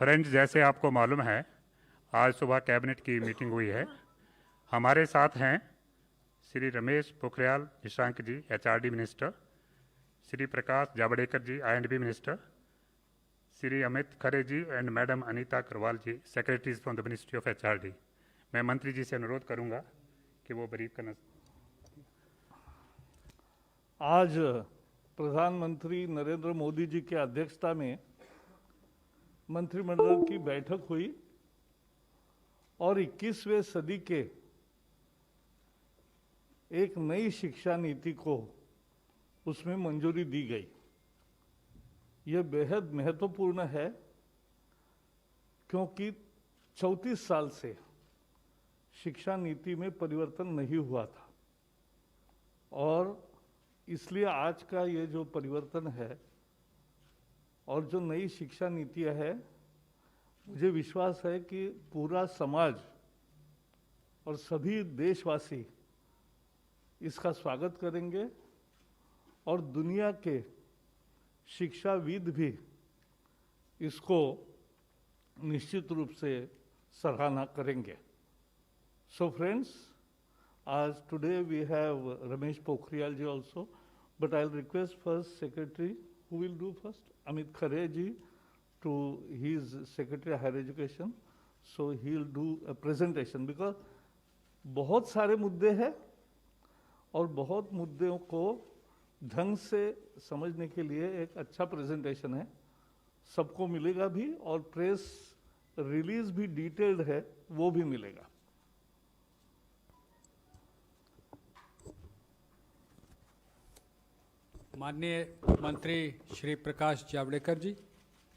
Friends, जैसे आपको मालूम है, आज सुबह कैबिनेट की मीटिंग हुई है। हमारे साथ हैं Shri Ramesh Pokhriyal Nishank ji, HRD minister, Shri Prakash Javadekar ji, I and B minister, Shri Amit Khare ji and madam Anita Karwal ji, secretaries from the ministry of HRD. मैं मंत्री जी से अनुरोध करूंगा कि वो ब्रीफ करना। आज प्रधानमंत्री नरेंद्र मोदी जी की अध्यक्षता में मंत्रिमंडल की बैठक हुई और 21वें सदी के एक नई शिक्षा नीति को उसमें मंजूरी दी गई। यह बेहद महत्वपूर्ण है क्योंकि 34 साल से शिक्षा नीति में परिवर्तन नहीं हुआ था और इसलिए आज का ये जो परिवर्तन है और जो नई शिक्षा नीतियाँ है, मुझे विश्वास है कि पूरा समाज और सभी देशवासी इसका स्वागत करेंगे और दुनिया के शिक्षाविद भी इसको निश्चित रूप से सराहना करेंगे। So friends, as today we have Ramesh Pokhriyal ji also, but I'll request first Secretary, who will do first? Amit Khare ji, to his Secretary Higher Education, so he'll do a presentation because बहुत सारे मुद्दे हैं और बहुत मुद्दों को ढंग से समझने के लिए एक अच्छा प्रेजेंटेशन है, सबको मिलेगा भी और प्रेस रिलीज भी डिटेल्ड है, वो भी मिलेगा। माननीय मंत्री श्री प्रकाश जावड़ेकर जी,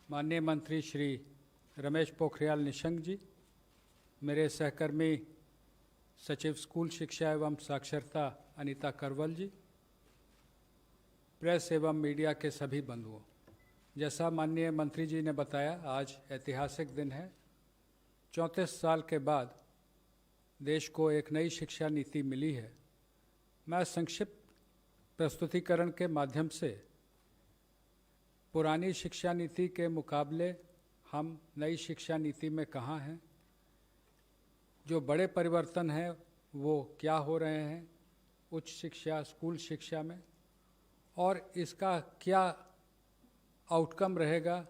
माननीय मंत्री श्री रमेश पोखरियाल निशंक जी, मेरे सहकर्मी सचिव स्कूल शिक्षा एवं साक्षरता अनीता करवल जी, प्रेस एवं मीडिया के सभी बंधुओं, जैसा माननीय मंत्री जी ने बताया, आज ऐतिहासिक दिन है। 34 साल के बाद देश को एक नई शिक्षा नीति मिली है। मैं संक्षिप्त प्रस्तुतिकरण के माध्यम से पुरानी शिक्षा नीति के मुकाबले हम नई शिक्षा नीति में कहाँ हैं, जो बड़े परिवर्तन हैं वो क्या हो रहे हैं उच्च शिक्षा, स्कूल शिक्षा में, और इसका क्या आउटकम रहेगा,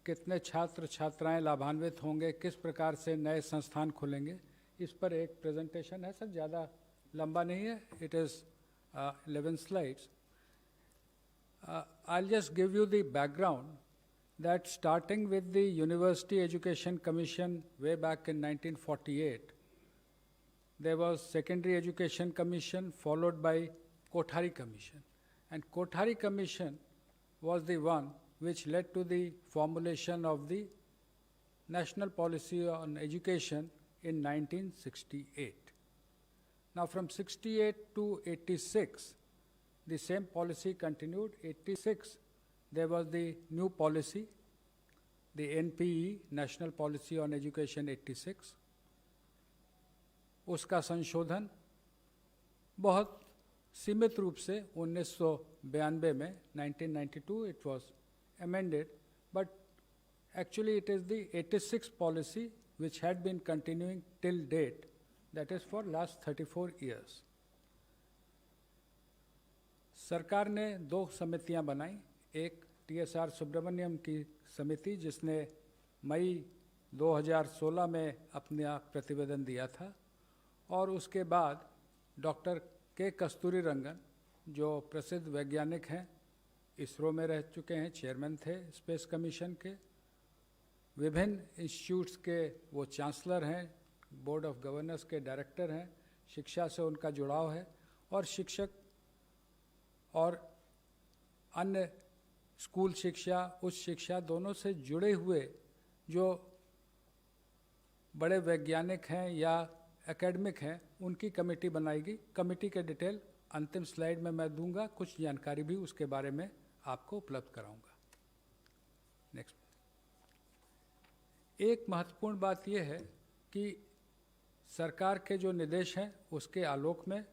कितने छात्र छात्राएं लाभान्वित होंगे, किस प्रकार से नए संस्थान खुलेंगे, इस पर एक प्रेजेंटेशन है। सर ज़्यादा लंबा नहीं है, it is 11 slides. I'll just give you the background that starting with the University Education Commission way back in 1948, there was Secondary Education Commission followed by Kothari Commission. And Kothari Commission was the one which led to the formulation of the National Policy on Education in 1968. Now from 68 to 86, the same policy continued. 86, there was the new policy, the NPE, National Policy on Education 86. उसका संशोधन बहुत सीमित रूप से 1992 में 1992 it was amended, but actually it is the 86 policy which had been continuing till date, that is for last 34 years. सरकार ने 2 समितियां बनाई, एक TSR सुब्रमण्यम की समिति जिसने मई 2016 में अपना प्रतिवेदन दिया था, और उसके बाद डॉक्टर के कस्तूरी रंगन जो प्रसिद्ध वैज्ञानिक हैं, इसरो में रह चुके हैं, चेयरमैन थे स्पेस कमीशन के, विभिन्न इंस्टीट्यूट्स के वो चांसलर हैं, बोर्ड ऑफ गवर्नर्स के डायरेक्टर हैं, शिक्षा से उनका जुड़ाव है, और शिक्षक और अन्य स्कूल शिक्षा, उच्च शिक्षा दोनों से जुड़े हुए जो बड़े वैज्ञानिक हैं या एकेडमिक हैं, उनकी कमेटी बनाएगी। कमेटी के डिटेल अंतिम स्लाइड में मैं दूंगा, कुछ जानकारी भी उसके बारे में आपको उपलब्ध कराऊंगा। नेक्स्ट। एक महत्वपूर्ण बात यह है कि सरकार के जो निर्देश हैं उसके आलोक में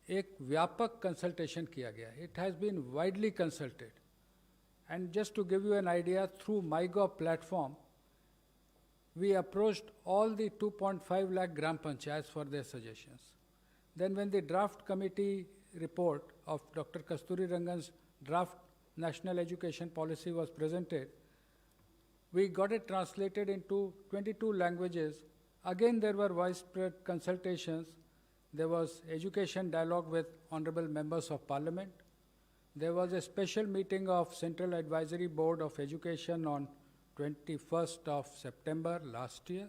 एक व्यापक कंसल्टेशन किया गया। It has been widely consulted, and just to give you an idea, through MyGov platform we approached all the 2.5 lakh gram panchayats for their suggestions. Then when the draft committee report of Dr. Kasturi Rangan's draft National Education Policy was presented, we got it translated into 22 languages. Again, there were widespread consultations. There was education dialogue with honorable members of parliament. There was a special meeting of Central Advisory Board of Education on 21st of September last year.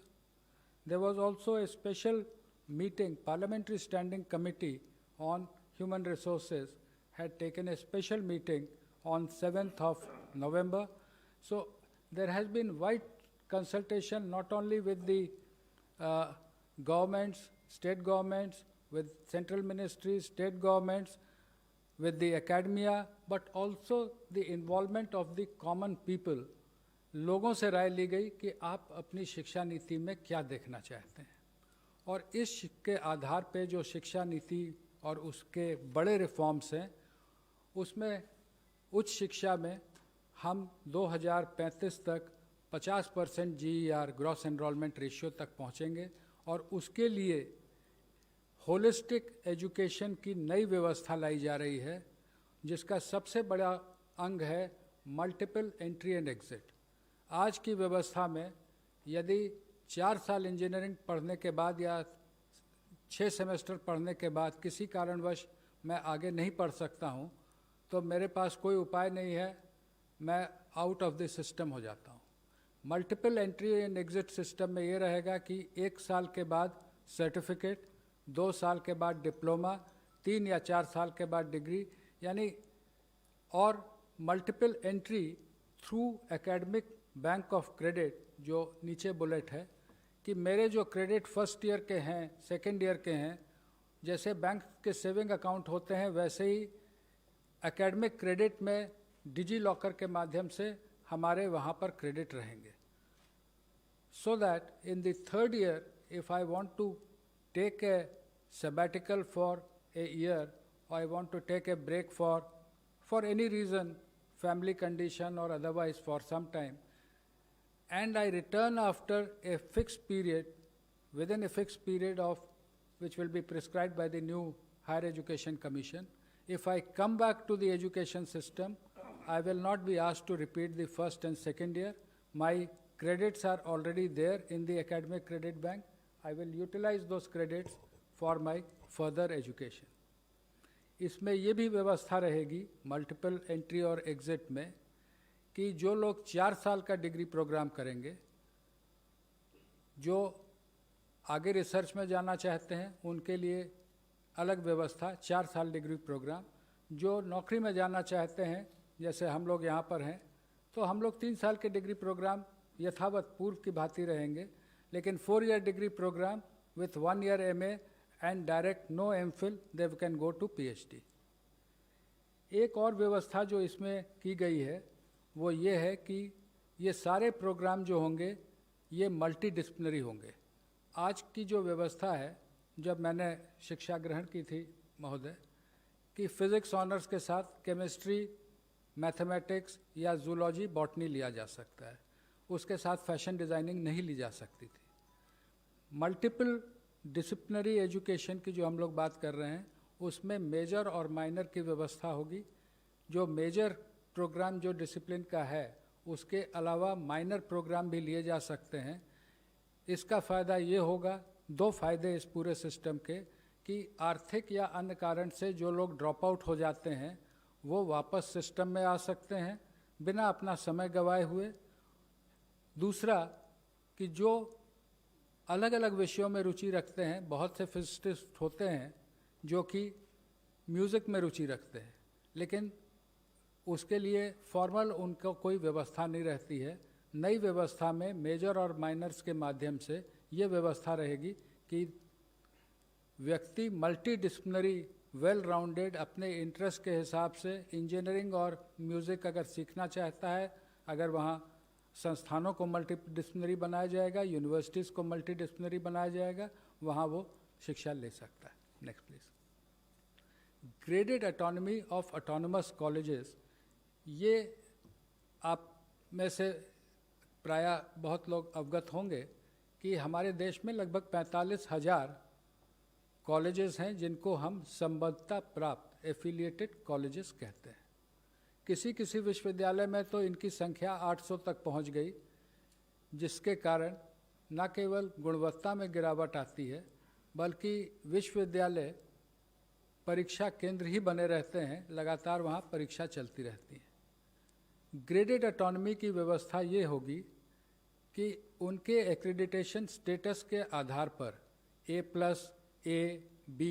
There was also a special meeting, Parliamentary Standing Committee on Human Resources had taken a special meeting on 7th of November. So there has been wide consultation not only with the governments, state governments, with central ministries, state governments, with the academia, but also the involvement of the common people. लोगों से राय ली गई कि आप अपनी शिक्षा नीति में क्या देखना चाहते हैं, और इस के आधार पे जो शिक्षा नीति और उसके बड़े रिफॉर्म्स हैं, उसमें उच्च शिक्षा में हम 2035 तक 50% GER ग्रॉस एनरोलमेंट रेशियो तक पहुंचेंगे, और उसके लिए होलिस्टिक एजुकेशन की नई व्यवस्था लाई जा रही है, जिसका सबसे बड़ा अंग है मल्टीपल एंट्री एंड एग्जिट। आज की व्यवस्था में यदि 4 साल इंजीनियरिंग पढ़ने के बाद या 6 सेमेस्टर पढ़ने के बाद किसी कारणवश मैं आगे नहीं पढ़ सकता हूँ, तो मेरे पास कोई उपाय नहीं है, मैं आउट ऑफ द सिस्टम हो जाता हूँ। Multiple entry and exit system में ये रहेगा कि 1 साल के बाद सर्टिफिकेट, 2 साल के बाद डिप्लोमा, 3 या 4 साल के बाद डिग्री, यानी और multiple entry through academic bank of credit, जो नीचे बुलेट है कि मेरे जो क्रेडिट फर्स्ट ईयर के हैं, सेकेंड ईयर के हैं, जैसे बैंक के सेविंग अकाउंट होते हैं, वैसे ही एकेडमिक क्रेडिट में डिजी लॉकर के माध्यम से हमारे वहाँ पर क्रेडिट रहेंगे, so that in the third year if I want to take a sabbatical for a year, or I want to take a break for any reason, family condition or otherwise for some time, and I return after a fixed period, within a fixed period of which will be prescribed by the new Higher Education Commission, if I come back to the education system, I will not be asked to repeat the first and second year. My credits are already there in the academic credit bank. I will utilize those credits for my further education. इसमें ये भी व्यवस्था रहेगी multiple entry और exit में कि जो लोग 4 साल का डिग्री प्रोग्राम करेंगे, जो आगे रिसर्च में जाना चाहते हैं उनके लिए अलग व्यवस्था 4 साल डिग्री प्रोग्राम, जो नौकरी में जाना चाहते हैं जैसे हम लोग यहाँ पर हैं, तो हम लोग 3 साल के डिग्री प्रोग्राम यथावत पूर्व की भांति रहेंगे, लेकिन 4 year degree program with 1 year MA and direct no MPhil, they can go to PhD। एक और व्यवस्था जो इसमें की गई है वो ये है कि ये सारे प्रोग्राम जो होंगे ये मल्टी डिसिप्लिनरी होंगे। आज की जो व्यवस्था है, जब मैंने शिक्षा ग्रहण की थी महोदय, कि फिज़िक्स ऑनर्स के साथ केमिस्ट्री, मैथमेटिक्स या जूलॉजी, बॉटनी लिया जा सकता है, उसके साथ फैशन डिज़ाइनिंग नहीं ली जा सकती थी। मल्टीपल डिसिप्लिनरी एजुकेशन की जो हम लोग बात कर रहे हैं, उसमें मेजर और माइनर की व्यवस्था होगी। जो मेजर प्रोग्राम जो डिसिप्लिन का है, उसके अलावा माइनर प्रोग्राम भी लिए जा सकते हैं। इसका फ़ायदा ये होगा, 2 फायदे इस पूरे सिस्टम के, कि आर्थिक या अन्य कारण से जो लोग ड्रॉप आउट हो जाते हैं वो वापस सिस्टम में आ सकते हैं बिना अपना समय गंवाए हुए। दूसरा कि जो अलग अलग विषयों में रुचि रखते हैं, बहुत से फिजिसिस्ट होते हैं जो कि म्यूज़िक में रुचि रखते हैं, लेकिन उसके लिए फॉर्मल उनको कोई व्यवस्था नहीं रहती है। नई व्यवस्था में मेजर और माइनर्स के माध्यम से ये व्यवस्था रहेगी कि व्यक्ति मल्टी डिसिप्लिनरी वेल राउंडेड अपने इंटरेस्ट के हिसाब से इंजीनियरिंग और म्यूज़िक अगर सीखना चाहता है, अगर वहाँ संस्थानों को मल्टी डिसिप्लिनरी बनाया जाएगा, यूनिवर्सिटीज़ को मल्टी डिसिप्लिनरी बनाया जाएगा, वहाँ वो शिक्षा ले सकता है। Next please. Graded autonomy of autonomous colleges, ये आप में से प्रायः बहुत लोग अवगत होंगे कि हमारे देश में लगभग 45,000 कॉलेजेस हैं जिनको हम संबद्धता प्राप्त एफिलिएटेड कॉलेजेस कहते हैं। किसी किसी विश्वविद्यालय में तो इनकी संख्या 800 तक पहुंच गई, जिसके कारण न केवल गुणवत्ता में गिरावट आती है बल्कि विश्वविद्यालय परीक्षा केंद्र ही बने रहते हैं, लगातार वहाँ परीक्षा चलती रहती है। ग्रेडेड ऑटोनॉमी की व्यवस्था ये होगी कि उनके एक्रेडिटेशन स्टेटस के आधार पर A+, A, B,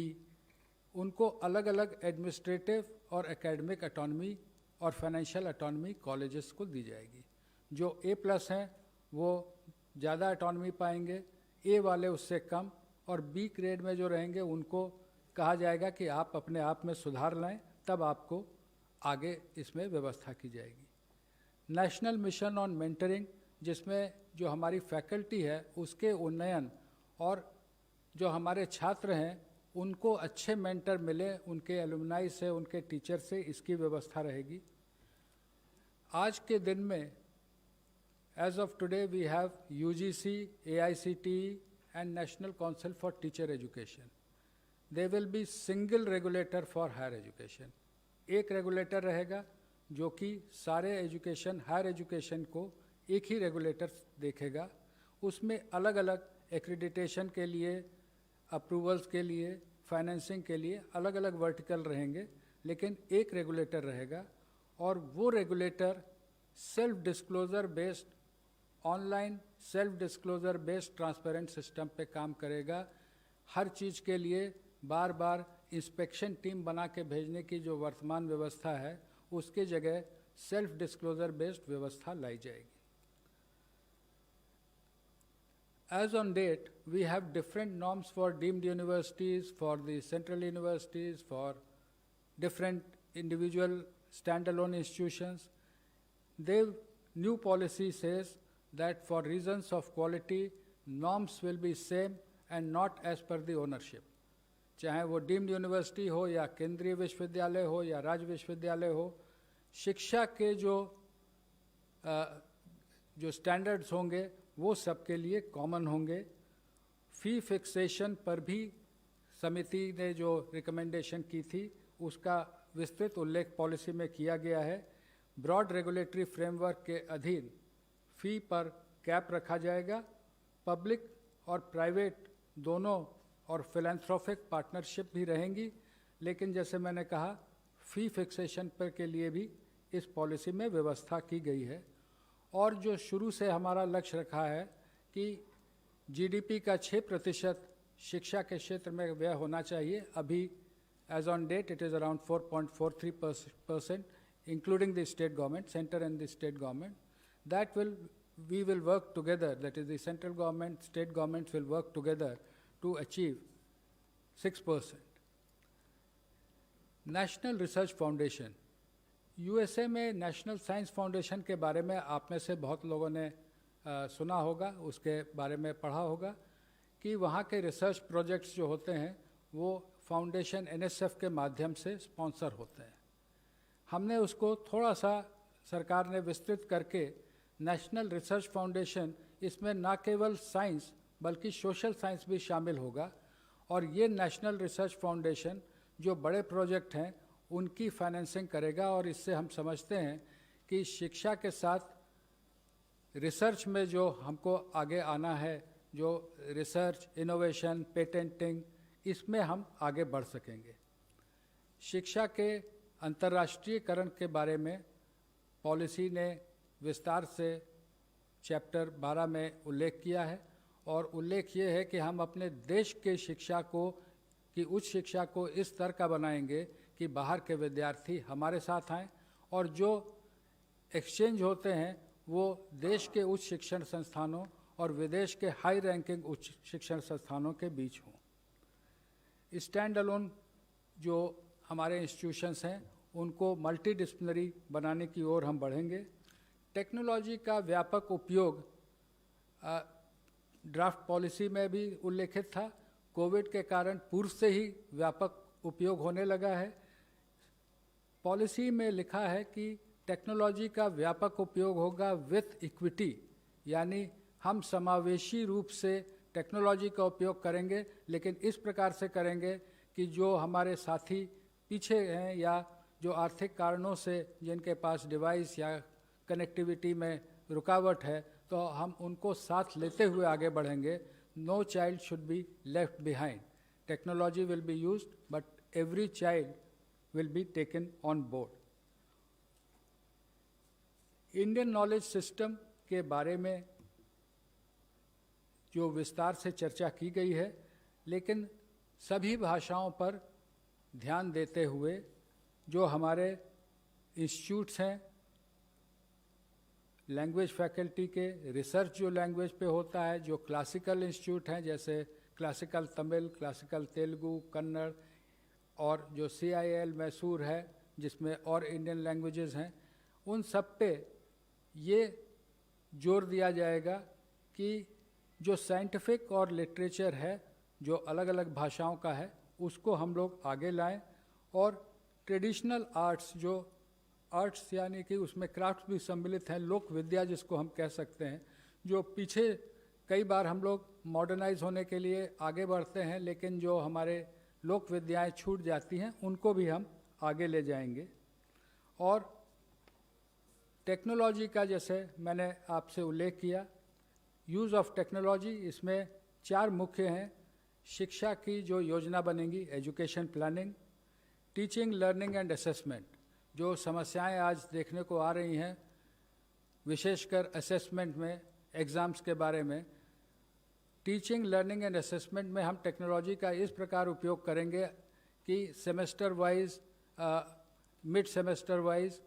उनको अलग अलग एडमिनिस्ट्रेटिव और एकेडमिक ऑटोनॉमी और फाइनेंशियल ऑटोनॉमी कॉलेजेस को दी जाएगी। जो A+ हैं वो ज़्यादा ऑटोनॉमी पाएंगे, A वाले उससे कम, और B ग्रेड में जो रहेंगे उनको कहा जाएगा कि आप अपने आप में सुधार लाएं, तब आपको आगे इसमें व्यवस्था की जाएगी। नेशनल मिशन ऑन मेंटरिंग, जिसमें जो हमारी फैकल्टी है उसके उन्नयन और जो हमारे छात्र हैं उनको अच्छे मेंटर मिले, उनके एलुमनाई से, उनके टीचर से, इसकी व्यवस्था रहेगी। आज के दिन में age of today we have UGC, AICTE and National Council for Teacher Education. There will be single regulator for higher education. एक रेगुलेटर रहेगा जो कि सारे एजुकेशन, हायर एजुकेशन को एक ही रेगुलेटर देखेगा। उसमें अलग अलग एक्रेडिटेशन के लिए, अप्रूवल्स के लिए, फाइनेंसिंग के लिए अलग अलग वर्टिकल रहेंगे, लेकिन एक रेगुलेटर रहेगा। और वो regulator self disclosure based, online self disclosure based transparent system पे काम करेगा। हर चीज़ के लिए बार बार इंस्पेक्शन टीम बना के भेजने की जो वर्तमान व्यवस्था है, उसके जगह सेल्फ डिस्क्लोजर बेस्ड व्यवस्था लाई जाएगी। As on date, we have different norms for deemed universities, for the central universities, for different individual standalone institutions. The new policy says that for reasons of quality, norms will be same and not as per the ownership. चाहे वो deemed university हो या केंद्रीय विश्वविद्यालय हो या राज्य विश्वविद्यालय हो, शिक्षा के जो स्टैंडर्ड्स होंगे वो सबके लिए कॉमन होंगे। फ़ी फिक्सेशन पर भी समिति ने जो रिकमेंडेशन की थी उसका विस्तृत उल्लेख पॉलिसी में किया गया है। ब्रॉड रेगुलेटरी फ्रेमवर्क के अधीन फ़ी पर कैप रखा जाएगा। पब्लिक और प्राइवेट दोनों और फिलैंथ्रोपिक पार्टनरशिप भी रहेंगी, लेकिन जैसे मैंने कहा फ़ी फिक्सेशन पर के लिए भी इस पॉलिसी में व्यवस्था की गई है। और जो शुरू से हमारा लक्ष्य रखा है कि GDP का 6% शिक्षा के क्षेत्र में व्यय होना चाहिए। अभी as on date it is around 4.43%, including the state government, center and the state government. That we will work together, that is the central government, state governments will work together to achieve 6%. National research foundation, USA में national science foundation के बारे में आप में से बहुत लोगों ने सुना होगा, उसके बारे में पढ़ा होगा कि वहाँ के रिसर्च प्रोजेक्ट्स जो होते हैं वो फाउंडेशन NSF के माध्यम से स्पॉन्सर होते हैं। हमने उसको थोड़ा सा सरकार ने विस्तृत करके नेशनल रिसर्च फाउंडेशन, इसमें ना केवल साइंस बल्कि सोशल साइंस भी शामिल होगा। और ये नेशनल रिसर्च फाउंडेशन जो बड़े प्रोजेक्ट हैं उनकी फाइनेंसिंग करेगा। और इससे हम समझते हैं कि शिक्षा के साथ रिसर्च में जो हमको आगे आना है, जो रिसर्च, इनोवेशन, पेटेंटिंग, इसमें हम आगे बढ़ सकेंगे। शिक्षा के अंतर्राष्ट्रीयकरण के बारे में पॉलिसी ने विस्तार से चैप्टर 12 में उल्लेख किया है। और उल्लेख ये है कि हम अपने देश के शिक्षा को, की उच्च शिक्षा को इस तरह का बनाएंगे कि बाहर के विद्यार्थी हमारे साथ आएँ और जो एक्सचेंज होते हैं वो देश के उच्च शिक्षण संस्थानों और विदेश के हाई रैंकिंग उच्च शिक्षण संस्थानों के बीच हों। स्टैंड अलोन जो हमारे इंस्टीट्यूशंस हैं उनको मल्टीडिसिप्लिनरी बनाने की ओर हम बढ़ेंगे। टेक्नोलॉजी का व्यापक उपयोग ड्राफ्ट पॉलिसी में भी उल्लेखित था। कोविड के कारण पूर्व से ही व्यापक उपयोग होने लगा है। पॉलिसी में लिखा है कि टेक्नोलॉजी का व्यापक उपयोग होगा विथ इक्विटी, यानी हम समावेशी रूप से टेक्नोलॉजी का उपयोग करेंगे, लेकिन इस प्रकार से करेंगे कि जो हमारे साथी पीछे हैं या जो आर्थिक कारणों से जिनके पास डिवाइस या कनेक्टिविटी में रुकावट है, तो हम उनको साथ लेते हुए आगे बढ़ेंगे. No child should be left behind. Technology will be used, but every child will be taken on board. Indian knowledge system के बारे में जो विस्तार से चर्चा की गई है, लेकिन सभी भाषाओं पर ध्यान देते हुए जो हमारे इंस्टीट्यूट्स हैं, लैंग्वेज फैकल्टी के रिसर्च जो लैंग्वेज पे होता है, जो क्लासिकल इंस्टीट्यूट हैं जैसे क्लासिकल तमिल, क्लासिकल तेलुगु, कन्नड़, और जो CIL मैसूर है जिसमें और इंडियन लैंग्वेजेस हैं, उन सब पे ये जोर दिया जाएगा कि जो साइंटिफिक और लिटरेचर है जो अलग अलग भाषाओं का है उसको हम लोग आगे लाएं, और ट्रेडिशनल आर्ट्स जो आर्ट्स यानी कि उसमें क्राफ्ट भी सम्मिलित हैं, लोक विद्या जिसको हम कह सकते हैं, जो पीछे कई बार हम लोग मॉडर्नाइज होने के लिए आगे बढ़ते हैं लेकिन जो हमारे लोक विद्याएँ छूट जाती हैं उनको भी हम आगे ले जाएंगे. और टेक्नोलॉजी का जैसे मैंने आपसे उल्लेख किया, यूज़ ऑफ टेक्नोलॉजी, इसमें 4 मुख्य हैं. शिक्षा की जो योजना बनेगी, education planning, teaching, learning and assessment, जो समस्याएं आज देखने को आ रही हैं विशेषकर असेसमेंट में, एग्ज़ाम्स के बारे में. टीचिंग, लर्निंग एंड असेसमेंट में हम टेक्नोलॉजी का इस प्रकार उपयोग करेंगे कि semester wise, mid semester wise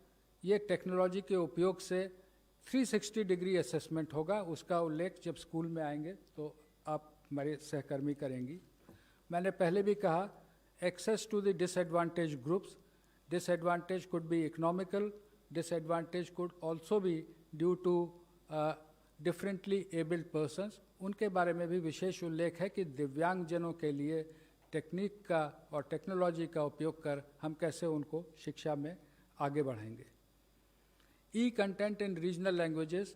ये टेक्नोलॉजी के उपयोग से 360 डिग्री असेसमेंट होगा. उसका उल्लेख जब स्कूल में आएंगे तो आप हमारे सहकर्मी करेंगी. मैंने पहले भी कहा, access to the disadvantage groups. Disadvantage could be economical, disadvantage could also be due to differently abled persons. उनके बारे में भी विशेष उल्लेख है कि दिव्यांगजनों के लिए टेक्निक का और टेक्नोलॉजी का उपयोग कर हम कैसे उनको शिक्षा में आगे बढ़ाएंगे. ई कंटेंट इन रीजनल लैंग्वेजेस.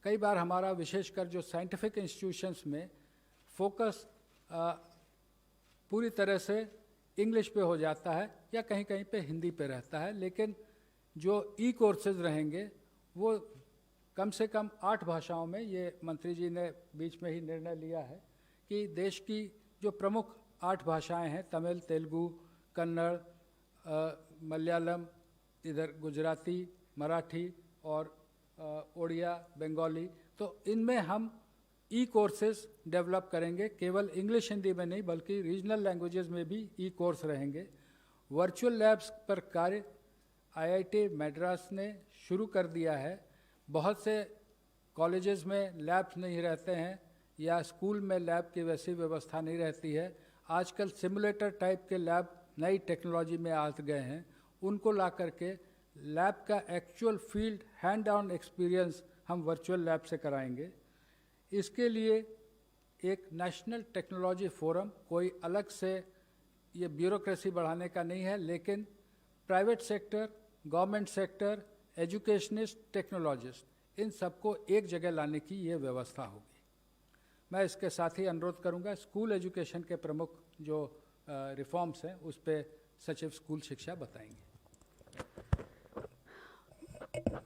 कई बार हमारा विशेषकर जो साइंटिफिक इंस्टीट्यूशंस में फोकस पूरी तरह से इंग्लिश पे हो जाता है या कहीं कहीं पे हिंदी पे रहता है, लेकिन जो ई कोर्सेज रहेंगे वो कम से कम 8 भाषाओं में, ये मंत्री जी ने बीच में ही निर्णय लिया है कि देश की जो प्रमुख 8 भाषाएं हैं, तमिल, तेलुगु, कन्नड़, मलयालम, इधर गुजराती, मराठी और ओडिया, बंगाली, तो इनमें हम ई कोर्सेज डेवलप करेंगे. केवल इंग्लिश हिंदी में नहीं बल्कि रीजनल लैंग्वेजेस में भी ई कोर्स रहेंगे. वर्चुअल लैब्स पर कार्य IIT मद्रास ने शुरू कर दिया है. बहुत से कॉलेजेस में लैब्स नहीं रहते हैं या स्कूल में लैब की वैसी व्यवस्था नहीं रहती है. आजकल सिमुलेटर टाइप के लैब नई टेक्नोलॉजी में आ गए हैं. उनको ला करके लैब का actual field hand on experience हम वर्चुअल लैब से कराएंगे. इसके लिए एक नेशनल टेक्नोलॉजी फोरम, कोई अलग से ये ब्यूरोक्रेसी बढ़ाने का नहीं है, लेकिन private sector, government sector, educationist, technologist, इन सबको एक जगह लाने की ये व्यवस्था होगी. मैं इसके साथ ही अनुरोध करूंगा, स्कूल एजुकेशन के प्रमुख जो रिफॉर्म्स हैं उस पर सचिव स्कूल शिक्षा बताएंगे.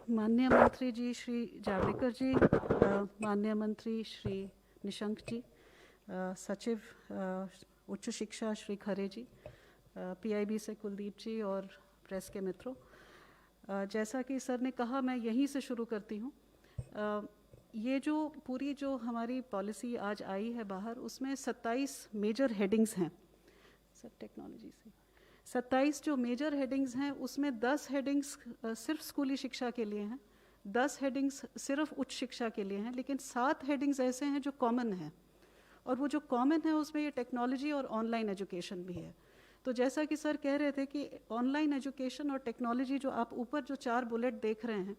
माननीय मंत्री जी श्री जावड़ेकर जी, माननीय मंत्री श्री निशंक जी, सचिव उच्च शिक्षा श्री खरे जी, PIB से कुलदीप जी और प्रेस के मित्रों, जैसा कि सर ने कहा मैं यहीं से शुरू करती हूँ. ये जो पूरी जो हमारी पॉलिसी आज आई है बाहर, उसमें 27 मेजर हेडिंग्स हैं. सर टेक्नोलॉजी से 27 जो मेजर हेडिंग्स हैं उसमें 10 हेडिंग्स सिर्फ स्कूली शिक्षा के लिए हैं, 10 हेडिंग्स सिर्फ उच्च शिक्षा के लिए हैं, लेकिन 7 हेडिंग्स ऐसे हैं जो कॉमन हैं. और वो जो कॉमन है उसमें ये टेक्नोलॉजी और ऑनलाइन एजुकेशन भी है. तो जैसा कि सर कह रहे थे कि ऑनलाइन एजुकेशन और टेक्नोलॉजी, जो आप ऊपर जो 4 बुलेट देख रहे हैं,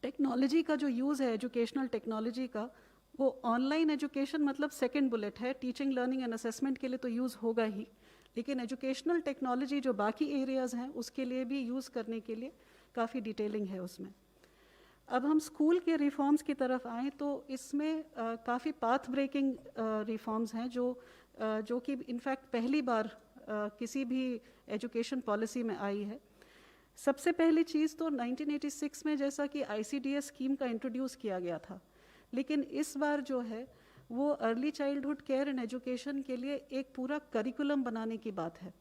टेक्नोलॉजी का जो यूज़ है एजुकेशनल टेक्नोलॉजी का, वो ऑनलाइन एजुकेशन मतलब सेकंड बुलेट है. टीचिंग, लर्निंग एंड असेसमेंट के लिए तो यूज़ होगा ही, लेकिन एजुकेशनल टेक्नोलॉजी जो बाकी एरियाज़ हैं उसके लिए भी यूज़ करने के लिए काफ़ी डिटेलिंग है उसमें. अब हम स्कूल के रिफॉर्म्स की तरफ आएँ तो इसमें काफ़ी पाथ ब्रेकिंग रिफॉर्म्स हैं जो कि इनफैक्ट पहली बार किसी भी एजुकेशन पॉलिसी में आई है। सबसे पहली चीज़ तो 1986 में जैसा कि ICDS स्कीम का इंट्रोड्यूस किया गया था, लेकिन इस बार जो है वो early childhood care and education के लिए एक पूरा करिकुलम बनाने की बात है।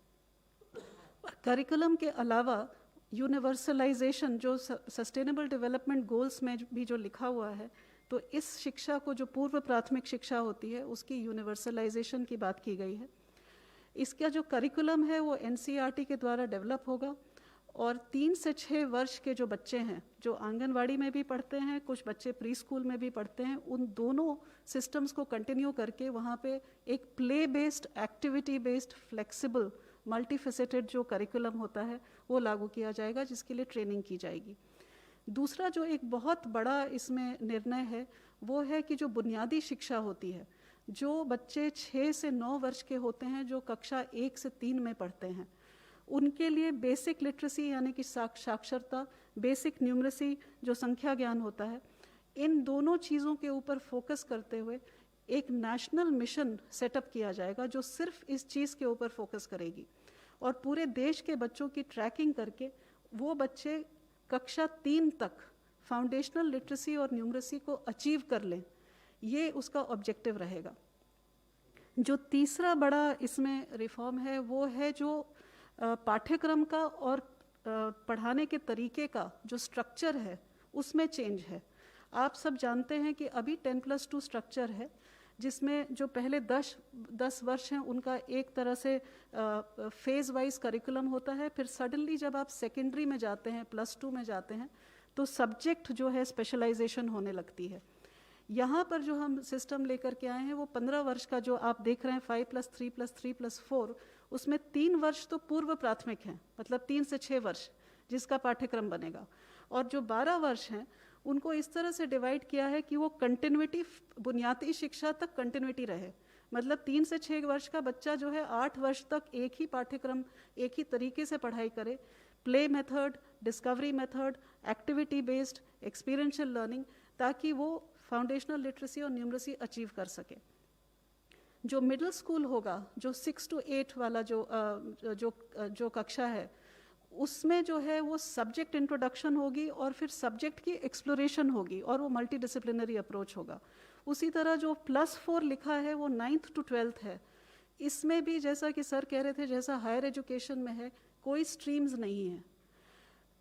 करिकुलम के अलावा यूनिवर्सलाइजेशन जो सस्टेनेबल डेवलपमेंट गोल्स में भी जो लिखा हुआ है, तो इस शिक्षा को जो पूर्व प्राथमिक शिक्षा होती है उसकी यूनिवर्सलाइजेशन की बात की गई है। इसका जो करिकुलम है वो NCERT के द्वारा डेवलप होगा और 3 से 6 वर्ष के जो बच्चे हैं जो आंगनवाड़ी में भी पढ़ते हैं, कुछ बच्चे प्री स्कूल में भी पढ़ते हैं, उन दोनों सिस्टम्स को कंटिन्यू करके वहाँ पे एक play based, activity based, flexible, multifaceted जो करिकुलम होता है वो लागू किया जाएगा, जिसके लिए ट्रेनिंग की जाएगी। दूसरा जो एक बहुत बड़ा इसमें निर्णय है वो है कि जो बुनियादी शिक्षा होती है, जो बच्चे 6 से 9 वर्ष के होते हैं, जो कक्षा 1 से 3 में पढ़ते हैं, उनके लिए बेसिक लिटरेसी यानी कि साक्षरता, बेसिक न्यूमरेसी जो संख्या ज्ञान होता है, इन दोनों चीज़ों के ऊपर फोकस करते हुए एक नेशनल मिशन सेटअप किया जाएगा जो सिर्फ इस चीज़ के ऊपर फोकस करेगी और पूरे देश के बच्चों की ट्रैकिंग करके वो बच्चे कक्षा 3 तक फाउंडेशनल लिटरेसी और न्यूमरेसी को अचीव कर लें, ये उसका ऑब्जेक्टिव रहेगा। जो तीसरा बड़ा इसमें रिफॉर्म है वो है जो पाठ्यक्रम का और पढ़ाने के तरीके का जो स्ट्रक्चर है उसमें चेंज है। आप सब जानते हैं कि अभी 10+2 स्ट्रक्चर है, जिसमें जो पहले 10 वर्ष हैं उनका एक तरह से फेज वाइज करिकुलम होता है, फिर सडनली जब आप सेकेंडरी में जाते हैं, +2 में जाते हैं, तो सब्जेक्ट जो है स्पेशलाइजेशन होने लगती है। यहाँ पर जो हम सिस्टम लेकर के आए हैं वो 15 वर्ष का जो आप देख रहे हैं 5+3+3+4, उसमें 3 वर्ष तो पूर्व प्राथमिक हैं, मतलब 3 से 6 वर्ष जिसका पाठ्यक्रम बनेगा, और जो 12 वर्ष हैं उनको इस तरह से डिवाइड किया है कि वो कंटिन्यूटी, बुनियादी शिक्षा तक कंटिन्यूटी रहे। मतलब 3 से 6 वर्ष का बच्चा जो है 8 वर्ष तक एक ही पाठ्यक्रम, एक ही तरीके से पढ़ाई करे, play method, discovery method, activity based, experiential learning, ताकि वो फाउंडेशनल लिटरेसी और न्यूमरेसी अचीव कर सके। जो मिडिल स्कूल होगा, जो 6 to 8 वाला जो कक्षा है, उसमें जो है वो सब्जेक्ट इंट्रोडक्शन होगी और फिर सब्जेक्ट की एक्सप्लोरेशन होगी और वो मल्टी डिसिप्लिनरी अप्रोच होगा। उसी तरह जो +4 लिखा है वो 9th to 12th है। इसमें भी जैसा कि सर कह रहे थे, जैसा हायर एजुकेशन में है, कोई स्ट्रीम्स नहीं है,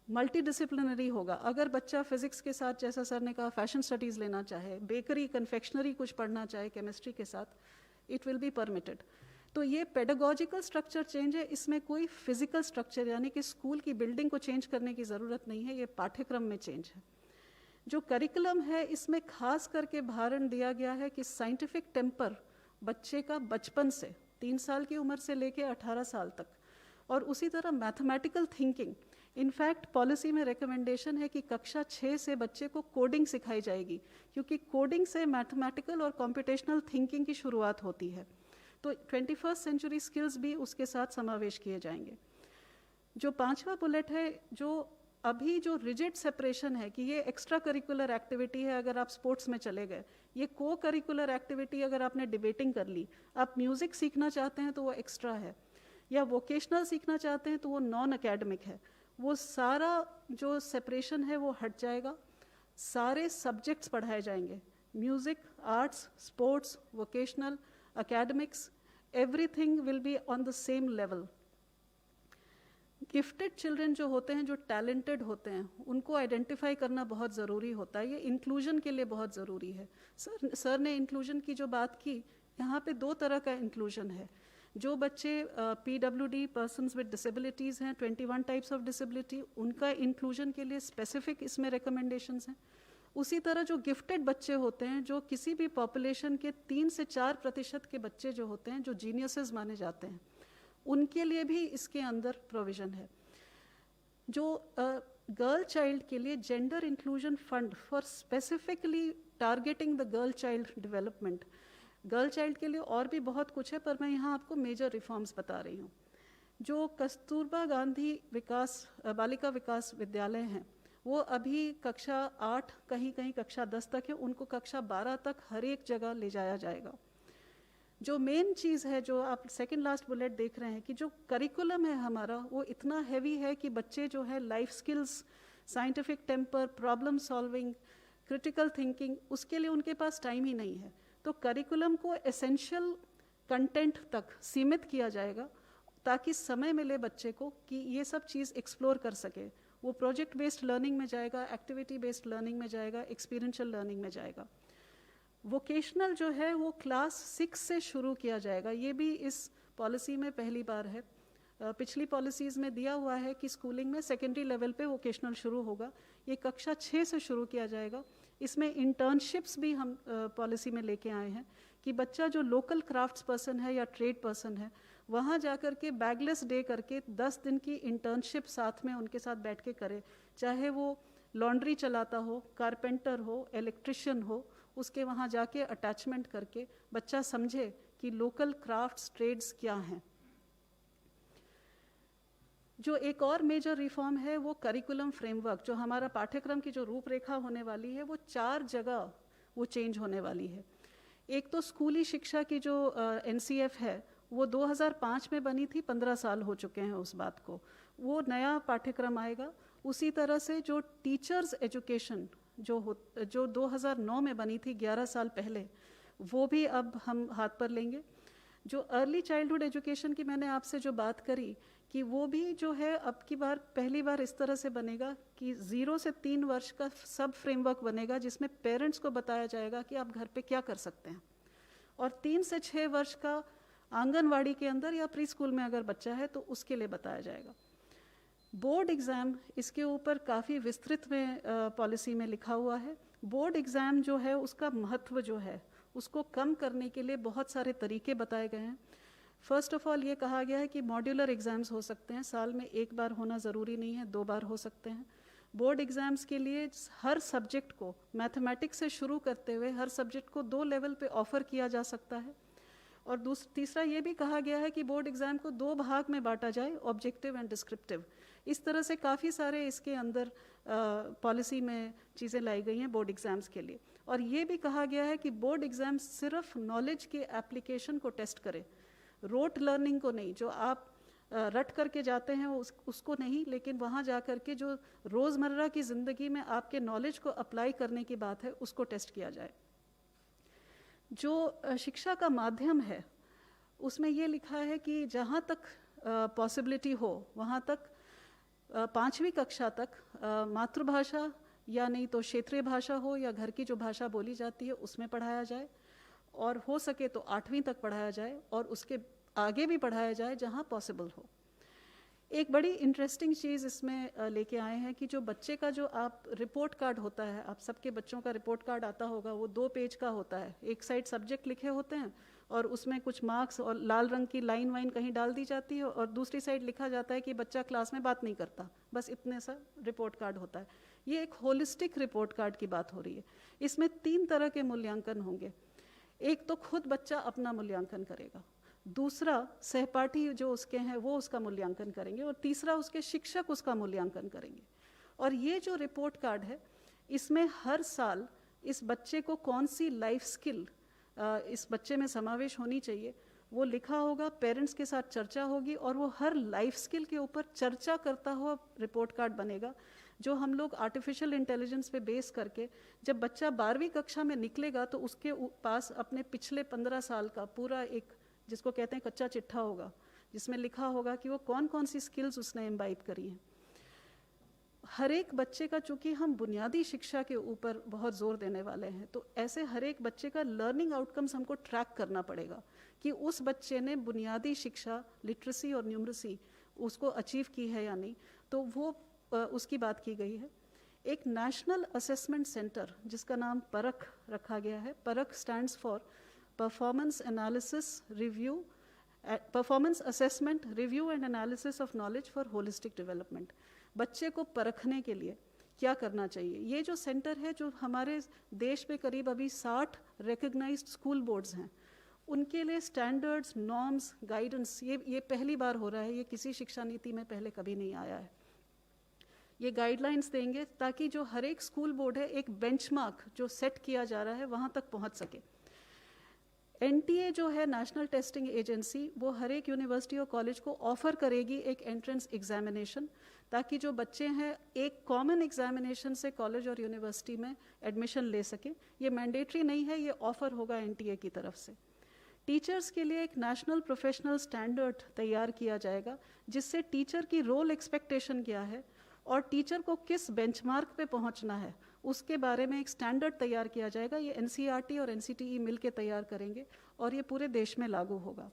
मल्टी डिसिप्लिनरी होगा। अगर बच्चा फिजिक्स के साथ, जैसा सर ने कहा, फैशन स्टडीज़ लेना चाहे, बेकरी, कन्फेक्शनरी कुछ पढ़ना चाहे केमिस्ट्री के साथ, इट विल बी परमिटेड। तो ये पेडागोजिकल स्ट्रक्चर चेंज है, इसमें कोई फिजिकल स्ट्रक्चर यानी कि स्कूल की बिल्डिंग को चेंज करने की ज़रूरत नहीं है, ये पाठ्यक्रम में चेंज है। जो करिकुलम है इसमें खास करके भारण दिया गया है कि साइंटिफिक टेम्पर बच्चे का बचपन से 3 साल की उम्र से लेके 18 साल तक, और उसी तरह मैथमेटिकल थिंकिंग। इनफैक्ट पॉलिसी में रिकमेंडेशन है कि कक्षा 6 से बच्चे को कोडिंग सिखाई जाएगी, क्योंकि कोडिंग से मैथमेटिकल और कॉम्पिटिशनल थिंकिंग की शुरुआत होती है। तो 21st सेंचुरी स्किल्स भी उसके साथ समावेश किए जाएंगे। जो 5वां बुलेट है, जो अभी जो रिजिड सेपरेशन है कि ये एक्स्ट्रा करिकुलर एक्टिविटी है अगर आप स्पोर्ट्स में चले गए, ये को करिकुलर एक्टिविटी अगर आपने डिबेटिंग कर ली, आप म्यूज़िक सीखना चाहते हैं तो वो एक्स्ट्रा है, या वोकेशनल सीखना चाहते हैं तो वो नॉन अकेडमिक है। वो सारा जो सेपरेशन है वो हट जाएगा, सारे सब्जेक्ट्स पढ़ाए जाएंगे, music, arts, sports, vocational, academics, everything will be on the same level. Gifted children जो होते हैं, जो टैलेंटेड होते हैं, उनको आइडेंटिफाई करना बहुत ज़रूरी होता है। ये इंक्लूजन के लिए बहुत ज़रूरी है। सर ने इंक्लूजन की जो बात की, यहाँ पे 2 तरह का इंक्लूजन है। जो बच्चे PWD, पर्सन्स विद डिसेबिलिटीज़ हैं, 21 टाइप्स ऑफ डिसेबिलिटी, उनका इंक्लूजन के लिए स्पेसिफिक इसमें रिकमेंडेशंस हैं। उसी तरह जो गिफ्टेड बच्चे होते हैं, जो किसी भी पॉपुलेशन के 3 से 4% के बच्चे जो होते हैं, जो जीनियसेस माने जाते हैं, उनके लिए भी इसके अंदर प्रोविज़न है। जो गर्ल चाइल्ड के लिए gender inclusion fund for specifically targeting the girl child development, girl child के लिए और भी बहुत कुछ है, पर मैं यहाँ आपको मेजर रिफॉर्म्स बता रही हूँ। जो कस्तूरबा गांधी बालिका विकास विद्यालय हैं, वो अभी कक्षा 8 कहीं कहीं कक्षा 10 तक है, उनको कक्षा 12 तक हर एक जगह ले जाया जाएगा। जो मेन चीज़ है, जो आप सेकंड लास्ट बुलेट देख रहे हैं, कि जो करिकुलम है हमारा वो इतना हैवी है कि बच्चे जो है life skills, scientific temper, problem solving, critical thinking, उसके लिए उनके पास टाइम ही नहीं है। तो करिकुलम को एसेंशियल कंटेंट तक सीमित किया जाएगा ताकि समय मिले बच्चे को कि ये सब चीज़ एक्सप्लोर कर सके। वो प्रोजेक्ट बेस्ड लर्निंग में जाएगा, एक्टिविटी बेस्ड लर्निंग में जाएगा, एक्सपीरियंशियल लर्निंग में जाएगा। वोकेशनल जो है वो क्लास 6 से शुरू किया जाएगा। ये भी इस पॉलिसी में पहली बार है। पिछली पॉलिसीज़ में दिया हुआ है कि स्कूलिंग में सेकेंडरी लेवल पे वोकेशनल शुरू होगा, ये कक्षा 6 से शुरू किया जाएगा। इसमें इंटर्नशिप्स भी हम पॉलिसी में लेके आए हैं कि बच्चा जो लोकल क्राफ्ट्स पर्सन है या ट्रेड पर्सन है, वहाँ जा कर के बैगलेस डे करके 10 दिन की इंटर्नशिप साथ में उनके साथ बैठ के करे, चाहे वो लॉन्ड्री चलाता हो, कारपेंटर हो, इलेक्ट्रिशियन हो, उसके वहाँ जाके अटैचमेंट करके बच्चा समझे कि लोकल क्राफ्ट्स, ट्रेड्स क्या हैं। जो एक और मेजर रिफॉर्म है वो करिकुलम फ्रेमवर्क, जो हमारा पाठ्यक्रम की जो रूपरेखा होने वाली है वो 4 जगह वो चेंज होने वाली है। एक तो स्कूली शिक्षा की जो NCF है वो 2005 में बनी थी, 15 साल हो चुके हैं उस बात को, वो नया पाठ्यक्रम आएगा। उसी तरह से जो टीचर्स एजुकेशन जो 2009 में बनी थी, 11 साल पहले, वो भी अब हम हाथ पर लेंगे। जो अर्ली चाइल्डहुड एजुकेशन की मैंने आपसे जो बात करी कि वो भी जो है अब की बार पहली बार इस तरह से बनेगा कि 0 से 3 वर्ष का सब फ्रेमवर्क बनेगा, जिसमें पेरेंट्स को बताया जाएगा कि आप घर पे क्या कर सकते हैं, और 3 से 6 वर्ष का आंगनवाड़ी के अंदर या प्री स्कूल में अगर बच्चा है तो उसके लिए बताया जाएगा। बोर्ड एग्ज़ाम, इसके ऊपर काफ़ी विस्तृत में पॉलिसी में लिखा हुआ है। बोर्ड एग्ज़ाम जो है उसका महत्व जो है उसको कम करने के लिए बहुत सारे तरीके बताए गए हैं। फर्स्ट ऑफ ऑल ये कहा गया है कि मॉड्यूलर एग्ज़ाम्स हो सकते हैं, साल में 1 बार होना ज़रूरी नहीं है, 2 बार हो सकते हैं। बोर्ड एग्ज़ाम्स के लिए हर सब्जेक्ट को, मैथमेटिक्स से शुरू करते हुए हर सब्जेक्ट को 2 लेवल पे ऑफ़र किया जा सकता है। और तीसरा ये भी कहा गया है कि बोर्ड एग्ज़ाम को 2 भाग में बांटा जाए, ऑब्जेक्टिव एंड डिस्क्रिप्टिव। इस तरह से काफ़ी सारे इसके अंदर पॉलिसी में चीज़ें लाई गई हैं बोर्ड एग्ज़ाम्स के लिए। और ये भी कहा गया है कि बोर्ड एग्ज़ाम सिर्फ नॉलेज के एप्लीकेशन को टेस्ट करे, रोट लर्निंग को नहीं, जो आप रट करके जाते हैं उसको नहीं, लेकिन वहाँ जा कर के जो रोज़मर्रा की ज़िंदगी में आपके नॉलेज को अप्लाई करने की बात है उसको टेस्ट किया जाए। जो शिक्षा का माध्यम है उसमें ये लिखा है कि जहाँ तक पॉसिबिलिटी हो वहाँ तक 5वीं कक्षा तक मातृभाषा या नहीं तो क्षेत्रीय भाषा हो या घर की जो भाषा बोली जाती है उसमें पढ़ाया जाए, और हो सके तो 8वीं तक पढ़ाया जाए और उसके आगे भी पढ़ाया जाए जहाँ पॉसिबल हो। एक बड़ी इंटरेस्टिंग चीज़ इसमें लेके आए हैं कि जो बच्चे का जो आप रिपोर्ट कार्ड होता है, आप सबके बच्चों का रिपोर्ट कार्ड आता होगा, वो 2 पेज का होता है। एक साइड सब्जेक्ट लिखे होते हैं और उसमें कुछ मार्क्स और लाल रंग की लाइन वाइन कहीं डाल दी जाती है, और दूसरी साइड लिखा जाता है कि बच्चा क्लास में बात नहीं करता, बस इतने सा रिपोर्ट कार्ड होता है। ये एक होलिस्टिक रिपोर्ट कार्ड की बात हो रही है। इसमें 3 तरह के मूल्यांकन होंगे। एक तो खुद बच्चा अपना मूल्यांकन करेगा, दूसरा सहपाठी जो उसके हैं वो उसका मूल्यांकन करेंगे, और तीसरा उसके शिक्षक उसका मूल्यांकन करेंगे। और ये जो रिपोर्ट कार्ड है इसमें हर साल इस बच्चे को कौन सी लाइफ स्किल इस बच्चे में समावेश होनी चाहिए वो लिखा होगा, पेरेंट्स के साथ चर्चा होगी, और वो हर लाइफ स्किल के ऊपर चर्चा करता हुआ रिपोर्ट कार्ड बनेगा, जो हम लोग आर्टिफिशियल इंटेलिजेंस पे बेस करके जब बच्चा 12वीं कक्षा में निकलेगा तो उसके पास अपने पिछले 15 साल का पूरा एक, जिसको कहते हैं कच्चा चिट्ठा होगा, जिसमें लिखा होगा कि वो कौन कौन सी स्किल्स उसने इम्बाइब करी हैं। हर एक बच्चे का, चूँकि हम बुनियादी शिक्षा के ऊपर बहुत जोर देने वाले हैं, तो ऐसे हर एक बच्चे का लर्निंग आउटकम्स हमको ट्रैक करना पड़ेगा कि उस बच्चे ने बुनियादी शिक्षा, लिटरेसी और न्यूमरेसी उसको अचीव की है या नहीं, तो वो उसकी बात की गई है। एक नेशनल असेसमेंट सेंटर जिसका नाम परख रखा गया है, परख stands for performance analysis review, performance assessment review and analysis of knowledge for holistic development. बच्चे को परखने के लिए क्या करना चाहिए, ये जो सेंटर है, जो हमारे देश में करीब अभी 60 रिकग्नाइज्ड स्कूल बोर्ड्स हैं, उनके लिए स्टैंडर्ड्स, नॉर्म्स, गाइडेंस, ये पहली बार हो रहा है, ये किसी शिक्षा नीति में पहले कभी नहीं आया है। ये गाइडलाइंस देंगे ताकि जो हर एक स्कूल बोर्ड है एक बेंचमार्क जो सेट किया जा रहा है वहाँ तक पहुँच सके। NTA जो है नेशनल टेस्टिंग एजेंसी, वो हर एक यूनिवर्सिटी और कॉलेज को ऑफर करेगी एक एंट्रेंस एग्जामिनेशन, ताकि जो बच्चे हैं एक कॉमन एग्जामिनेशन से कॉलेज और यूनिवर्सिटी में एडमिशन ले सकें। ये मैंडेटरी नहीं है, ये ऑफर होगा NTA की तरफ से। टीचर्स के लिए एक नेशनल प्रोफेशनल स्टैंडर्ड तैयार किया जाएगा, जिससे टीचर की रोल एक्सपेक्टेशन क्या है और टीचर को किस बेंचमार्क पे पहुंचना है उसके बारे में एक स्टैंडर्ड तैयार किया जाएगा। ये NCERT और NCTE मिलके तैयार करेंगे और ये पूरे देश में लागू होगा।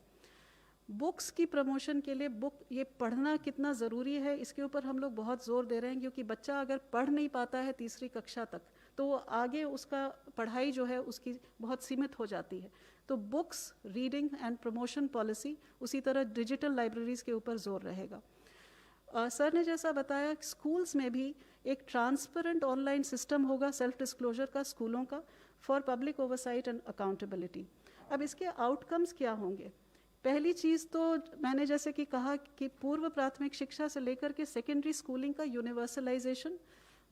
बुक्स की प्रमोशन के लिए ये पढ़ना कितना ज़रूरी है इसके ऊपर हम लोग बहुत ज़ोर दे रहे हैं, क्योंकि बच्चा अगर पढ़ नहीं पाता है तीसरी कक्षा तक तो वो आगे उसका पढ़ाई जो है उसकी बहुत सीमित हो जाती है। तो books, reading and promotion policy, उसी तरह डिजिटल लाइब्रेरीज़ के ऊपर जोर रहेगा। सर ने जैसा बताया, स्कूल्स में भी एक ट्रांसपेरेंट ऑनलाइन सिस्टम होगा सेल्फ डिस्क्लोजर का स्कूलों का, for public oversight and accountability. अब इसके आउटकम्स क्या होंगे? पहली चीज़ तो मैंने जैसे कि कहा कि पूर्व प्राथमिक शिक्षा से लेकर के सेकेंडरी स्कूलिंग का यूनिवर्सलाइजेशन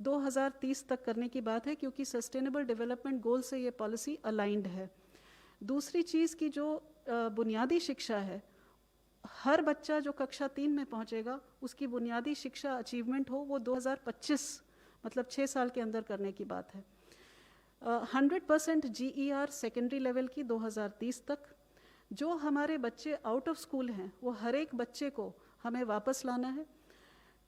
2030 तक करने की बात है, क्योंकि सस्टेनेबल डेवलपमेंट गोल से ये पॉलिसी अलाइंड है। दूसरी चीज़ की जो बुनियादी शिक्षा है, हर बच्चा जो कक्षा 3 में पहुंचेगा उसकी बुनियादी शिक्षा अचीवमेंट हो, वो 2025 मतलब 6 साल के अंदर करने की बात है। 100% GER सेकेंडरी लेवल की 2030 तक। जो हमारे बच्चे आउट ऑफ स्कूल हैं वो हर एक बच्चे को हमें वापस लाना है।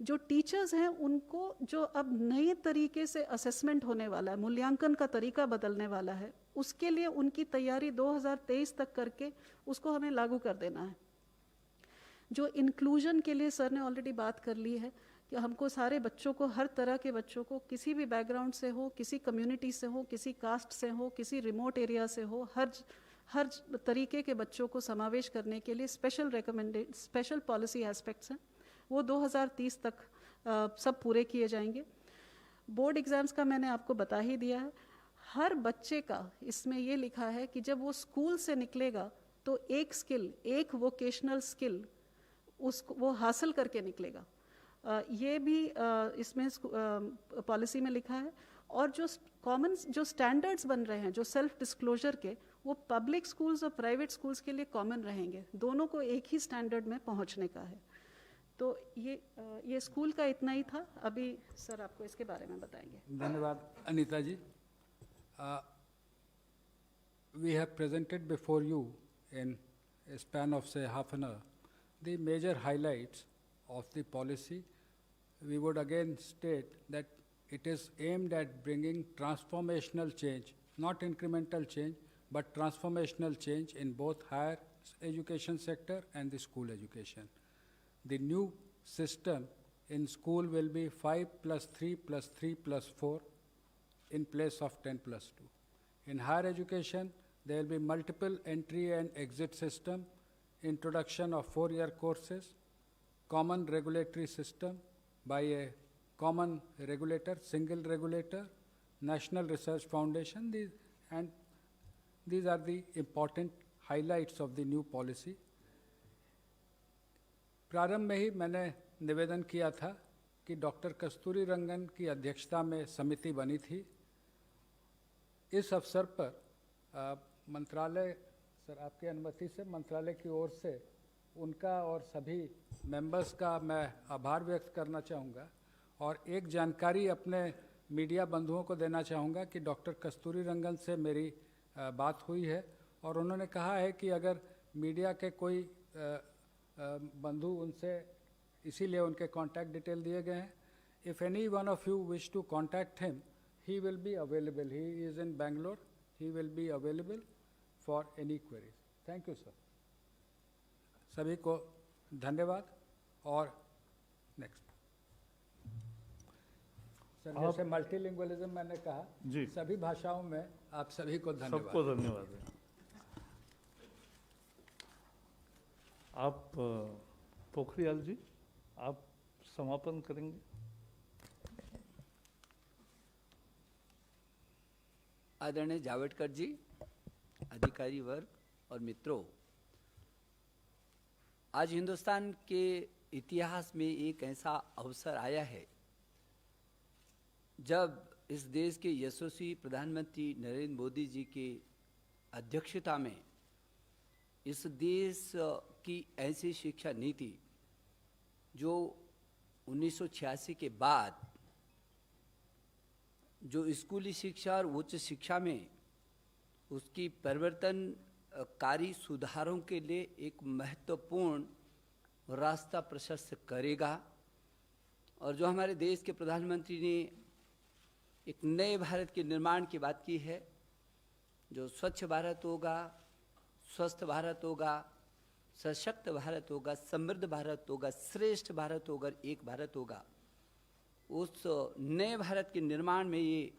जो टीचर्स हैं उनको जो अब नए तरीके से असेसमेंट होने वाला है, मूल्यांकन का तरीका बदलने वाला है, उसके लिए उनकी तैयारी 2023 तक करके उसको हमें लागू कर देना है। जो इंक्लूजन के लिए सर ने ऑलरेडी बात कर ली है कि हमको सारे बच्चों को, हर तरह के बच्चों को, किसी भी बैकग्राउंड से हो, किसी कम्युनिटी से हो, किसी कास्ट से हो, किसी रिमोट एरिया से हो, हर तरीके के बच्चों को समावेश करने के लिए स्पेशल पॉलिसी एस्पेक्ट्स हैं, वो 2030 तक सब पूरे किए जाएंगे। बोर्ड एग्ज़ाम्स का मैंने आपको बता ही दिया है। हर बच्चे का इसमें ये लिखा है कि जब वो स्कूल से निकलेगा तो एक स्किल, एक वोकेशनल स्किल उसको वो हासिल करके निकलेगा। ये भी इसमें पॉलिसी में लिखा है। और जो कॉमन जो स्टैंडर्ड्स बन रहे हैं जो सेल्फ डिस्क्लोजर के, वो पब्लिक स्कूल्स और प्राइवेट स्कूल्स के लिए कॉमन रहेंगे, दोनों को एक ही स्टैंडर्ड में पहुंचने का है। तो ये स्कूल का इतना ही था। अभी सर आपको इसके बारे में बताएंगे। धन्यवाद अनीता जी। We have presented before you in a span of say half an hour the major highlights of the policy. We would again state that it is aimed at bringing transformational change, not incremental change, but transformational change in both higher education sector and the school education. The new system in school will be 5+3+3+4 in place of 10+2. In higher education, there will be multiple entry and exit system, introduction of 4-year courses, common regulatory system by a common regulator, single regulator, National Research Foundation, these are the important highlights of the new policy. प्रारंभ में ही मैंने निवेदन किया था कि doctor कस्तूरी रंगन की अध्यक्षता में समिति बनी थी। इस अवसर पर मंत्रालय, सर आपकी अनुमति से मंत्रालय की ओर से उनका और सभी मेंबर्स का मैं आभार व्यक्त करना चाहूँगा और एक जानकारी अपने मीडिया बंधुओं को देना चाहूँगा कि डॉक्टर कस्तूरी रंगन से मेरी बात हुई है और उन्होंने कहा है कि अगर मीडिया के कोई बंधु उनसे, इसीलिए उनके कॉन्टैक्ट डिटेल दिए गए हैं। If any one of you wish to contact him, he will be available. He is in Bangalore. He will be available for any queries. Thank you, sir. सभी को धन्यवाद। और नेक्स्ट सर, जैसे multilingualism मैंने कहा जी, सभी भाषाओं में आप सभी को धन्यवाद। सबको धन्यवाद है। आप पोखरियाल जी, आप समापन करेंगे। आदरणीय जावड़ेकर जी, अधिकारी वर्ग और मित्रों, आज हिंदुस्तान के इतिहास में एक ऐसा अवसर आया है जब इस देश के यशस्वी प्रधानमंत्री नरेंद्र मोदी जी की अध्यक्षता में इस देश की ऐसी शिक्षा नीति जो 1986 के बाद जो स्कूली शिक्षा और उच्च शिक्षा में उसकी परिवर्तनकारी सुधारों के लिए एक महत्वपूर्ण रास्ता प्रशस्त करेगा। और जो हमारे देश के प्रधानमंत्री ने एक नए भारत के निर्माण की बात की है, जो स्वच्छ भारत होगा, स्वस्थ भारत होगा, सशक्त भारत होगा, समृद्ध भारत होगा, श्रेष्ठ भारत होगा, एक भारत होगा, उस नए भारत के निर्माण में ये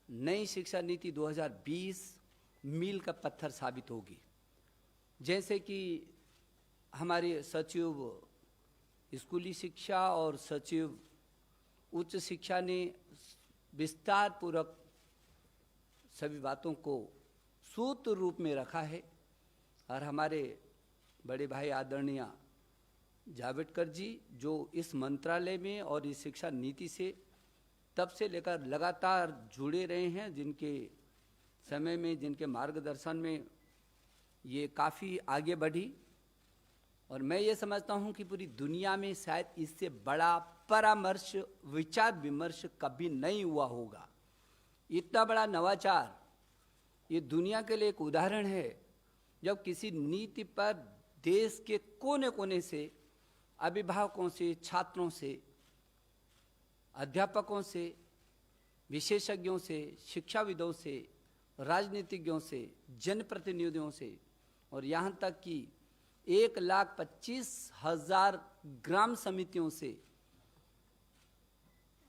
नई शिक्षा नीति 2020 मील का पत्थर साबित होगी। जैसे कि हमारे सचिव स्कूली शिक्षा और सचिव उच्च शिक्षा ने विस्तार पूर्वक सभी बातों को सूत्र रूप में रखा है, और हमारे बड़े भाई आदरणीय जावड़ेकर जी जो इस मंत्रालय में और इस शिक्षा नीति से तब से लेकर लगातार जुड़े रहे हैं, जिनके समय में, जिनके मार्गदर्शन में ये काफ़ी आगे बढ़ी। और मैं ये समझता हूँ कि पूरी दुनिया में शायद इससे बड़ा परामर्श, विचार विमर्श कभी नहीं हुआ होगा। इतना बड़ा नवाचार ये दुनिया के लिए एक उदाहरण है, जब किसी नीति पर देश के कोने कोने से, अभिभावकों से, छात्रों से, अध्यापकों से, विशेषज्ञों से, शिक्षाविदों से, राजनीतिज्ञों से, जनप्रतिनिधियों से, और यहाँ तक कि 1,25,000 ग्राम समितियों से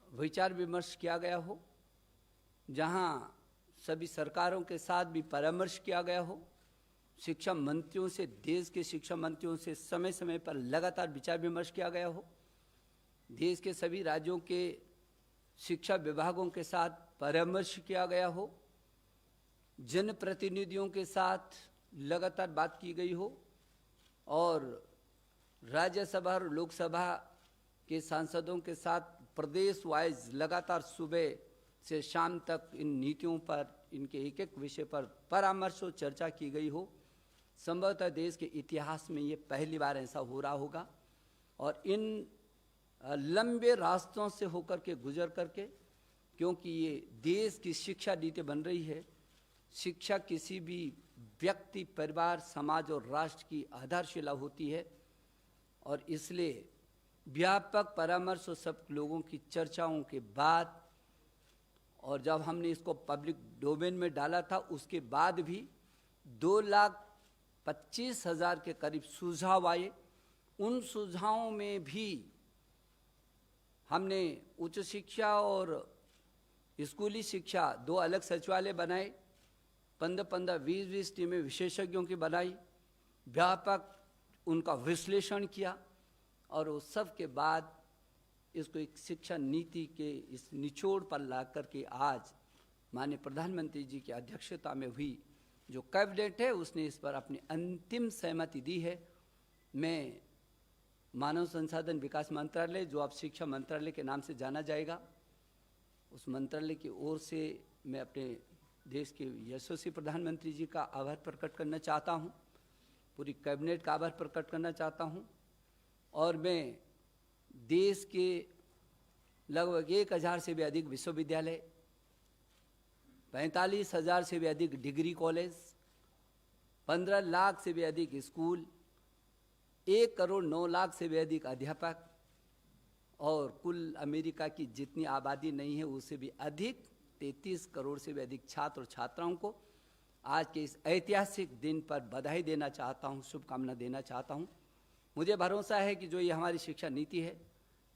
विचार विमर्श किया गया हो, जहाँ सभी सरकारों के साथ भी परामर्श किया गया हो, शिक्षा मंत्रियों से, देश के शिक्षा मंत्रियों से समय समय पर लगातार विचार विमर्श किया गया हो, देश के सभी राज्यों के शिक्षा विभागों के साथ परामर्श किया गया हो, जनप्रतिनिधियों के साथ लगातार बात की गई हो, और राज्यसभा और लोकसभा के सांसदों के साथ प्रदेश वाइज लगातार सुबह से शाम तक इन नीतियों पर, इनके एक एक विषय पर परामर्श और चर्चा की गई हो। संभवतः देश के इतिहास में ये पहली बार ऐसा हो रहा होगा। और इन लंबे रास्तों से होकर के, गुजर करके, क्योंकि ये देश की शिक्षा नीति बन रही है, शिक्षा किसी भी व्यक्ति, परिवार, समाज और राष्ट्र की आधारशिला होती है, और इसलिए व्यापक परामर्श और सब लोगों की चर्चाओं के बाद, और जब हमने इसको पब्लिक डोमेन में डाला था उसके बाद भी 2,25,000 के करीब सुझाव आए। उन सुझावों में भी हमने उच्च शिक्षा और स्कूली शिक्षा 2 अलग सचिवालय बनाए, 15-15, 20-20 टीमें विशेषज्ञों की बनाई, व्यापक उनका विश्लेषण किया, और उस सब के बाद इसको एक शिक्षा नीति के इस निचोड़ पर ला करके आज माननीय प्रधानमंत्री जी की अध्यक्षता में हुई जो कैबिनेट है, उसने इस पर अपनी अंतिम सहमति दी है। मैं मानव संसाधन विकास मंत्रालय, जो अब शिक्षा मंत्रालय के नाम से जाना जाएगा, उस मंत्रालय की ओर से मैं अपने देश के यशस्वी प्रधानमंत्री जी का आभार प्रकट करना चाहता हूँ, पूरी कैबिनेट का आभार प्रकट करना चाहता हूँ, और मैं देश के लगभग 1,000 से भी अधिक विश्वविद्यालय, 45,000 से भी अधिक डिग्री कॉलेज, 15 लाख से भी अधिक स्कूल, 1,09,00,000 से भी अधिक अध्यापक, और कुल अमेरिका की जितनी आबादी नहीं है उससे भी अधिक 33 करोड़ से भी अधिक छात्र और छात्राओं को आज के इस ऐतिहासिक दिन पर बधाई देना चाहता हूँ, शुभकामना देना चाहता हूँ। मुझे भरोसा है कि जो ये हमारी शिक्षा नीति है,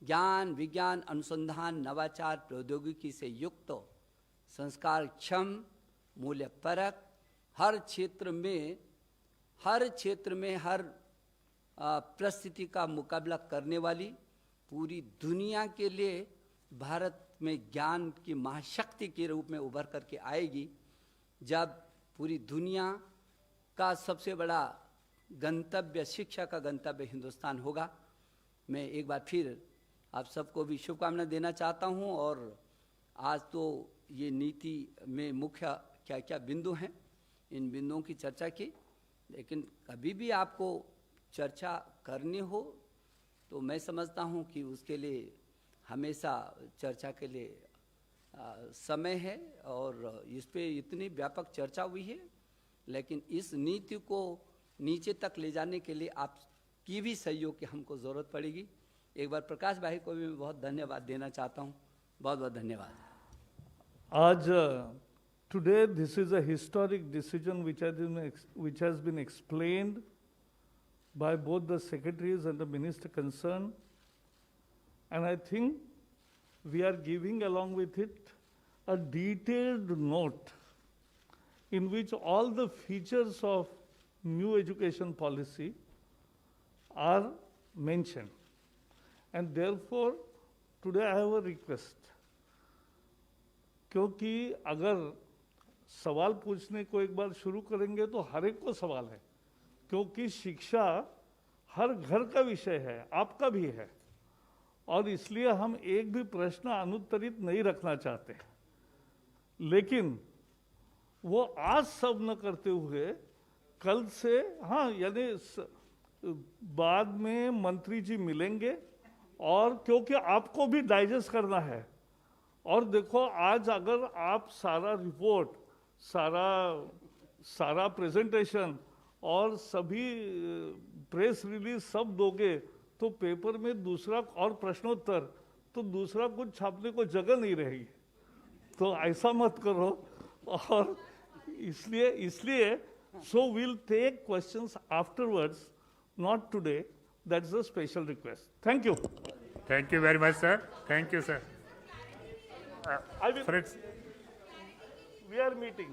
ज्ञान, विज्ञान, अनुसंधान, नवाचार, प्रौद्योगिकी से युक्त, संस्कार क्षम, मूल्य परक, हर क्षेत्र में हर परिस्थिति का मुकाबला करने वाली, पूरी दुनिया के लिए भारत में ज्ञान की महाशक्ति के रूप में उभर करके आएगी, जब पूरी दुनिया का सबसे बड़ा गंतव्य, शिक्षा का गंतव्य हिंदुस्तान होगा। मैं एक बार फिर आप सबको भी शुभकामना देना चाहता हूं, और आज तो ये नीति में मुख्य क्या क्या बिंदु हैं, इन बिंदुओं की चर्चा की। लेकिन कभी भी आपको चर्चा करनी हो तो मैं समझता हूँ कि उसके लिए हमेशा चर्चा के लिए समय है, और इस पे इतनी व्यापक चर्चा हुई है। लेकिन इस नीति को नीचे तक ले जाने के लिए आपकी भी सहयोग की हमको ज़रूरत पड़ेगी। एक बार प्रकाश भाई को भी मैं बहुत धन्यवाद देना चाहता हूँ। बहुत बहुत धन्यवाद। आज today this is a historic decision which has been explained by both the secretaries and the minister concerned, and I think we are giving along with it a detailed note in which all the features of new education policy are mentioned. And therefore today I have a request, क्योंकि अगर सवाल पूछने को एक बार शुरू करेंगे तो हर एक को सवाल है, क्योंकि शिक्षा हर घर का विषय है, आपका भी है, और इसलिए हम एक भी प्रश्न अनुत्तरित नहीं रखना चाहते। लेकिन वो आज सब न करते हुए कल से, हाँ, यानी बाद में मंत्री जी मिलेंगे, और क्योंकि आपको भी डाइजेस्ट करना है। और देखो, आज अगर आप सारा रिपोर्ट, सारा प्रेजेंटेशन और सभी प्रेस रिलीज सब दोगे तो पेपर में दूसरा और प्रश्नोत्तर, तो दूसरा कुछ छापने को जगह नहीं रहेगी। तो ऐसा मत करो। और इसलिए so will take questions afterwards, not today. That's a special request. Thank you. Thank you very much, sir. Thank you, sir. I will, Friends. we are meeting.